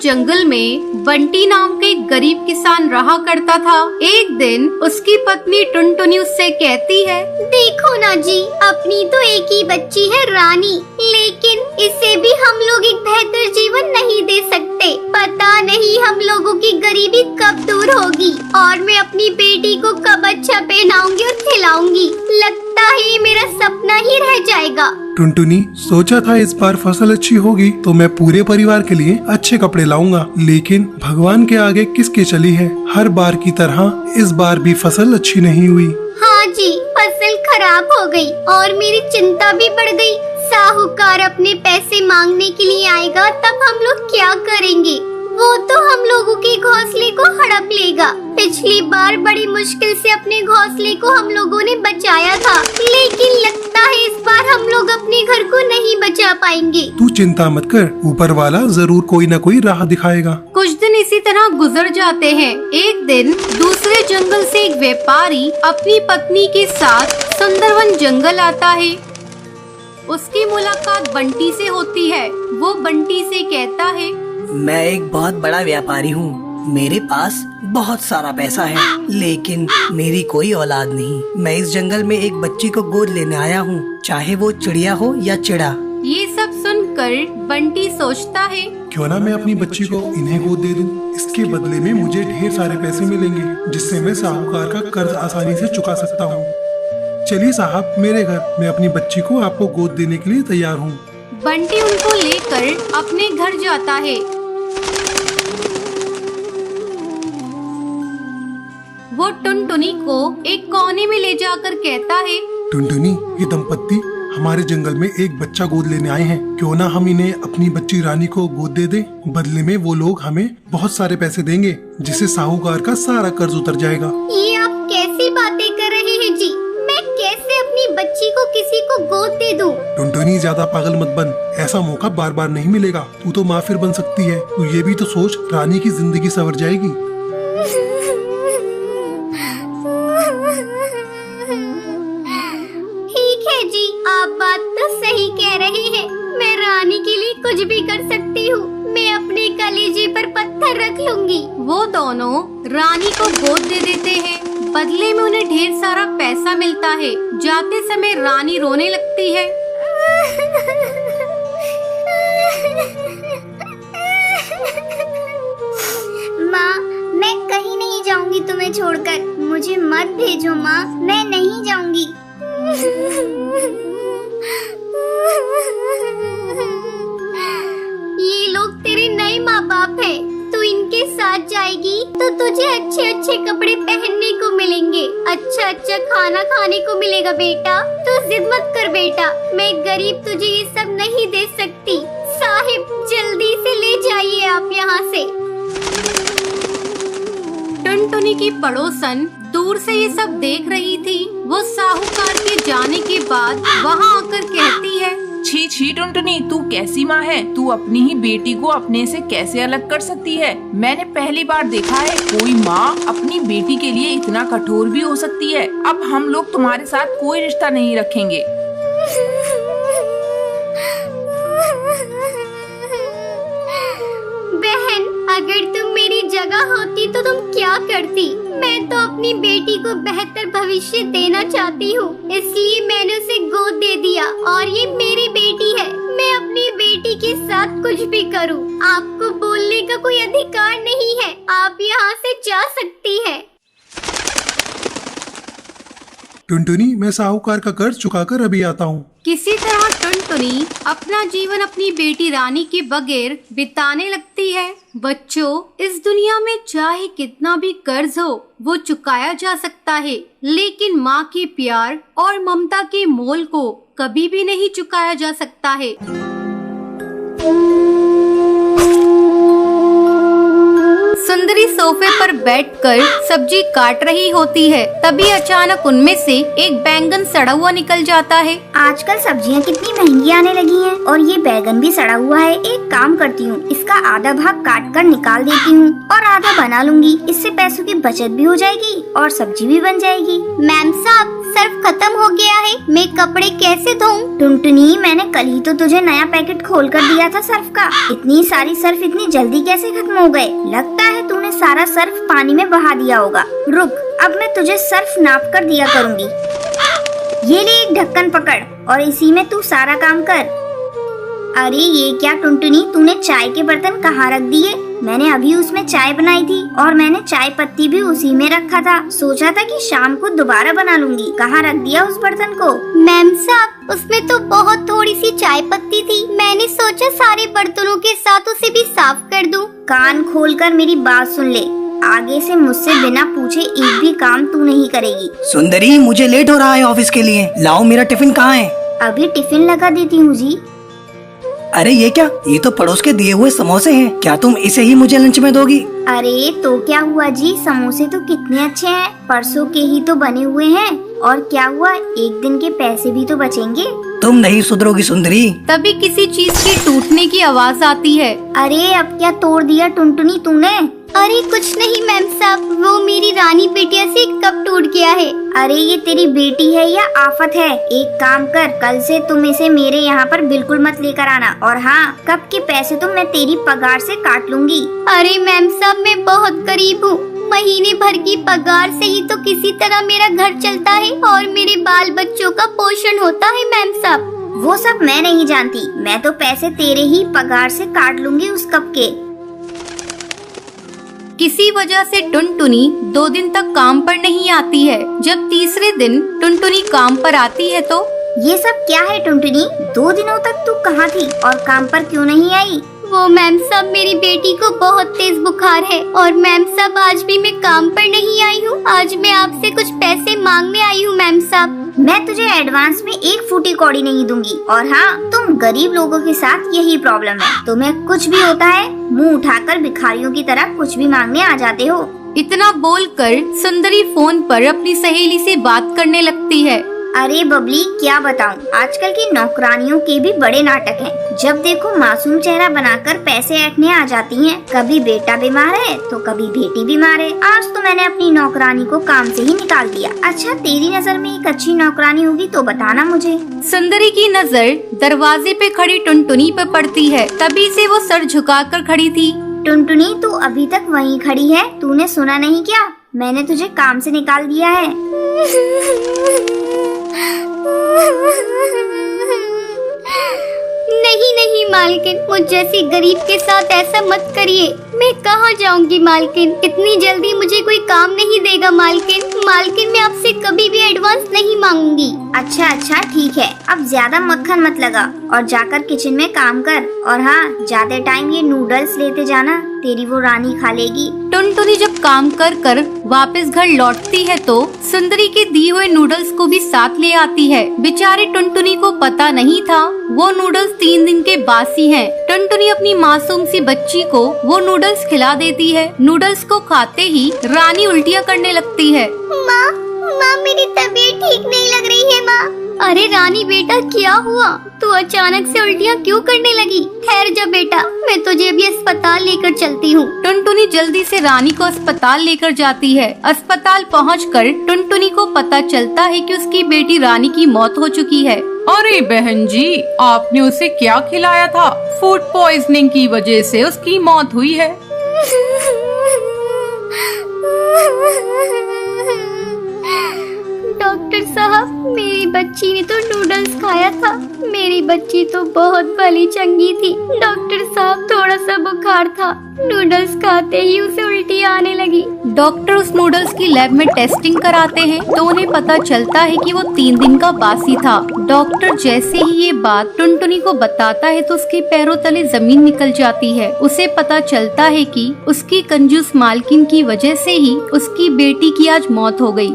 जंगल में बंटी नाम का एक गरीब किसान रहा करता था। एक दिन उसकी पत्नी टुनटुनी उससे कहती है, देखो ना जी, अपनी तो एक ही बच्ची है रानी, लेकिन इसे भी हम लोग एक बेहतर जीवन नहीं दे सकते। पता नहीं हम लोगों की गरीबी कब दूर होगी और मैं अपनी बेटी को कब अच्छा पहनाऊंगी और खिलाऊंगी। लगता है मेरा सपना ही रह जाएगा। टुनटुनी, सोचा था इस बार फसल अच्छी होगी तो मैं पूरे परिवार के लिए अच्छे कपड़े लाऊंगा, लेकिन भगवान के आगे किसके चली है। हर बार की तरह इस बार भी फसल अच्छी नहीं हुई। हाँ जी, फसल खराब हो गई और मेरी चिंता भी बढ़ गई। साहूकार अपने पैसे मांगने के लिए आएगा, तब हम लोग क्या करेंगे? वो तो हम लोगों के घोंसले को हड़प लेगा। पिछली बार बड़ी मुश्किल से अपने घोंसले को हम लोगों ने बचाया था, लेकिन लगता है इस बार हम लोग अपने घर को नहीं बचा पाएंगे। तू चिंता मत कर, ऊपर वाला जरूर कोई न कोई राह दिखाएगा। कुछ दिन इसी तरह गुजर जाते हैं। एक दिन दूसरे जंगल से एक व्यापारी अपनी पत्नी के साथ सुंदरवन जंगल आता है। उसकी मुलाकात बंटी से होती है। वो बंटी से कहता है, मैं एक बहुत बड़ा व्यापारी हूँ। मेरे पास बहुत सारा पैसा है, लेकिन मेरी कोई औलाद नहीं। मैं इस जंगल में एक बच्ची को गोद लेने आया हूँ, चाहे वो चिड़िया हो या चिड़ा। ये सब सुनकर बंटी सोचता है, क्यों ना मैं अपनी बच्ची को इन्हें गोद दे दूं। इसके बदले में मुझे ढेर सारे पैसे मिलेंगे, जिससे मैं साहूकार का कर्ज आसानी से चुका सकता हूँ। चलिए साहब, मेरे घर, मैं अपनी बच्ची को आपको गोद देने के लिए तैयार हूँ। बंटी उनको लेकर अपने घर जाता है। वो टुनटुनी को एक कोने में ले जाकर कहता है, टुनटुनी, ये दंपत्ति हमारे जंगल में एक बच्चा गोद लेने आए हैं। क्यों ना हम इन्हें अपनी बच्ची रानी को गोद दे दें। बदले में वो लोग हमें बहुत सारे पैसे देंगे, जिससे साहूकार का सारा कर्ज उतर जाएगा। ये आप कैसी बातें कर रहे हैं जी? मैं कैसे अपनी बच्ची को किसी को गोद दे दूं? टुनटुनी, ज्यादा पागल मत बन। ऐसा मौका बार बार नहीं मिलेगा। तू तो माँ फिर बन सकती है। तू ये भी तो सोच, रानी की जिंदगी संवर जाएगी। ठीक है जी, आप बात तो सही कह रहे हैं। मैं रानी के लिए कुछ भी कर सकती हूँ। मैं अपने कलेजे पर पत्थर रख लूंगी। वो दोनों रानी को गोद दे देते हैं। बदले में उन्हें ढेर सारा पैसा मिलता है। जाते समय रानी रोने लगती है। माँ, मैं कहीं नहीं जाऊंगी तुम्हें छोड़कर। मुझे मत भेजो माँ, मैं नहीं जाऊंगी। ये लोग तेरे नए माँ बाप हैं। तू इनके साथ जाएगी तो तुझे अच्छे अच्छे कपड़े पहनने को मिलेंगे, अच्छा अच्छा खाना खाने को मिलेगा। बेटा, तू जिद मत कर बेटा, मैं गरीब तुझे ये सब नहीं दे सकती। साहिब, जल्दी से ले जाइए आप यहाँ से। टुनटुनी की पड़ोसन दूर से ये सब देख रही थी। वो साहूकार के जाने के बाद वहाँ आकर कहती है, छी छी टुनटुनी, तू कैसी माँ है? तू अपनी ही बेटी को अपने से कैसे अलग कर सकती है? मैंने पहली बार देखा है कोई माँ अपनी बेटी के लिए इतना कठोर भी हो सकती है। अब हम लोग तुम्हारे साथ कोई रिश्ता नहीं रखेंगे। बहन, अगर तुम मेरी जगह होती तो तुम क्या करती? मैं तो अपनी बेटी को बेहतर भविष्य देना चाहती हूँ, इसलिए मैंने उसे गोद दे दिया और ये मेरी बेटी है। मैं अपनी बेटी के साथ कुछ भी करूँ। आपको बोलने का कोई अधिकार नहीं है। आप यहाँ से जा सकती है। टुनटुनी, मैं साहूकार का कर्ज चुकाकर अभी आता हूँ। किसी तरह टुनटुनी अपना जीवन अपनी बेटी रानी के बगैर बिताने लगती है। बच्चों, इस दुनिया में चाहे कितना भी कर्ज हो वो चुकाया जा सकता है, लेकिन माँ के प्यार और ममता के मोल को कभी भी नहीं चुकाया जा सकता है। सुंदरी सोफे पर बैठकर सब्जी काट रही होती है। तभी अचानक उनमें से एक बैंगन सड़ा हुआ निकल जाता है। आजकल सब्जियां कितनी महंगी आने लगी हैं और ये बैगन भी सड़ा हुआ है। एक काम करती हूँ, इसका आधा भाग काट कर निकाल देती हूँ और आधा बना लूंगी। इससे पैसों की बचत भी हो जाएगी और सब्जी भी बन जाएगी। मैम साहब, सर्फ खत्म हो गया है, मैं कपड़े कैसे धोऊं? टुनटुनी, मैंने कल ही तो तुझे नया पैकेट खोल कर दिया था सर्फ का। इतनी सारी सर्फ इतनी जल्दी कैसे खत्म हो गए? लगता है तूने सारा सर्फ पानी में बहा दिया होगा। रुक, अब मैं तुझे सर्फ नाप कर दिया करूँगी। ये ले एक ढक्कन पकड़ और इसी में तू सारा काम कर। अरे ये क्या टुनटुनी, तूने चाय के बर्तन कहाँ रख दिए? मैंने अभी उसमें चाय बनाई थी और मैंने चाय पत्ती भी उसी में रखा था। सोचा था कि शाम को दोबारा बना लूंगी। कहाँ रख दिया उस बर्तन को? मैम साहब, उसमें तो बहुत थोड़ी सी चाय पत्ती थी। मैंने सोचा सारे बर्तनों के साथ उसे भी साफ कर दूं। कान खोलकर मेरी बात सुन ले, आगे से मुझसे बिना पूछे एक भी काम तू नहीं करेगी। सुंदरी, मुझे लेट हो रहा है ऑफिस के लिए। लाओ, मेरा टिफिन कहाँ है? अभी टिफिन लगा देती हूँ जी। अरे ये क्या? ये तो पड़ोस के दिए हुए समोसे हैं। क्या तुम इसे ही मुझे लंच में दोगी? अरे तो क्या हुआ जी, समोसे तो कितने अच्छे हैं, परसों के ही तो बने हुए हैं। और क्या हुआ, एक दिन के पैसे भी तो बचेंगे। तुम नहीं सुधरोगी सुंदरी। तभी किसी चीज के टूटने की आवाज आती है। अरे अब क्या तोड़ दिया टुनटुनी तूने? अरे कुछ नहीं मैम साहब, वो मेरी रानी बिटिया से कप टूट गया है। अरे ये तेरी बेटी है या आफत है? एक काम कर, कल से तुम इसे मेरे यहाँ पर बिल्कुल मत लेकर आना। और हाँ, कप के पैसे तो मैं तेरी पगार से काट लूंगी। अरे मैम साहब, मैं बहुत गरीब हूँ। महीने भर की पगार से ही तो किसी तरह मेरा घर चलता है और मेरे बाल बच्चों का पोषण होता है मैम साहब। वो सब मैं नहीं जानती, मैं तो पैसे तेरे ही पगार से काट लूंगी उस कप के। किसी वजह से टुनटुनी 2 दिन तक काम पर नहीं आती है। जब तीसरे दिन टुनटुनी काम पर आती है तो ये सब क्या है टुनटुनी? 2 दिनों तक तू कहाँ थी और काम पर क्यों नहीं आई? वो मैम साहब, मेरी बेटी को बहुत तेज बुखार है और मैम साहब आज भी मैं काम पर नहीं आई हूँ। आज मैं आपसे कुछ पैसे मांगने आई हूँ मैम साहब। मैं तुझे एडवांस में 1 फूटी कौड़ी नहीं दूंगी। और हाँ, तुम गरीब लोगों के साथ यही प्रॉब्लम है, तुम्हें कुछ भी होता है मुंह उठाकर भिखारियों की तरह कुछ भी मांगने आ जाते हो। इतना बोलकर सुंदरी फोन पर अपनी सहेली से बात करने लगती है। अरे बबली, क्या बताऊं, आजकल की नौकरानियों के भी बड़े नाटक हैं। जब देखो मासूम चेहरा बनाकर पैसे ऐंठने आ जाती हैं। कभी बेटा बीमार है तो कभी बेटी बीमार है। आज तो मैंने अपनी नौकरानी को काम से ही निकाल दिया। अच्छा, तेरी नजर में एक अच्छी नौकरानी होगी तो बताना मुझे। सुंदरी की नजर दरवाजे पे खड़ी टुनटुनी पे पड़ती है। तभी से वो सर झुकाकर खड़ी थी। टुनटुनी, तू अभी तक वहीं खड़ी है? तूने सुना नहीं क्या? मैंने तुझे काम से निकाल दिया है। नहीं नहीं मालकिन, मुझ जैसी गरीब के साथ ऐसा मत करिए। मैं कहाँ जाऊंगी मालकिन? इतनी जल्दी मुझे कोई काम नहीं देगा मालकिन। मालकिन, मैं आपसे कभी भी एडवांस नहीं मांगूंगी। अच्छा अच्छा ठीक है, अब ज्यादा मक्खन मत लगा और जाकर किचन में काम कर। और हाँ, ज्यादा टाइम ये नूडल्स लेते जाना, तेरी वो रानी खा लेगी। टुनटुनी जब काम कर कर वापस घर लौटती है तो सुंदरी के दिए हुए नूडल्स को भी साथ ले आती है। बेचारी टुनटुनी को पता नहीं था वो नूडल्स 3 दिन के बासी हैं। टुनटुनी अपनी मासूम सी बच्ची को वो नूडल्स खिला देती है। नूडल्स को खाते ही रानी उल्टियाँ करने लगती है। माँ, मेरी तबीयत ठीक नहीं लग रही है माँ। अरे रानी बेटा, क्या हुआ? तू अचानक से उल्टियाँ क्यों करने लगी? ठहर जा बेटा, मैं तुझे अभी अस्पताल लेकर चलती हूँ। टुनटुनी जल्दी से रानी को अस्पताल लेकर जाती है। अस्पताल पहुंचकर टुनटुनी को पता चलता है कि उसकी बेटी रानी की मौत हो चुकी है। अरे बहन जी, आपने उसे क्या खिलाया था? फूड पॉइजनिंग की वजह से उसकी मौत हुई है। डॉक्टर साहब, मेरी बच्ची ने तो नूडल्स खाया था। मेरी बच्ची तो बहुत भली चंगी थी। डॉक्टर साहब, थोड़ा सा बुखार था, नूडल्स खाते ही उसे उल्टी आने लगी। डॉक्टर उस नूडल्स की लैब में टेस्टिंग कराते हैं तो उन्हें पता चलता है कि वो 3 दिन का बासी था। डॉक्टर जैसे ही ये बात टुनटुनी को बताता है तो उसके पैरों तले जमीन निकल जाती है। उसे पता चलता है कि उसकी कंजूस मालकिन की वजह से ही उसकी बेटी की आज मौत हो गई।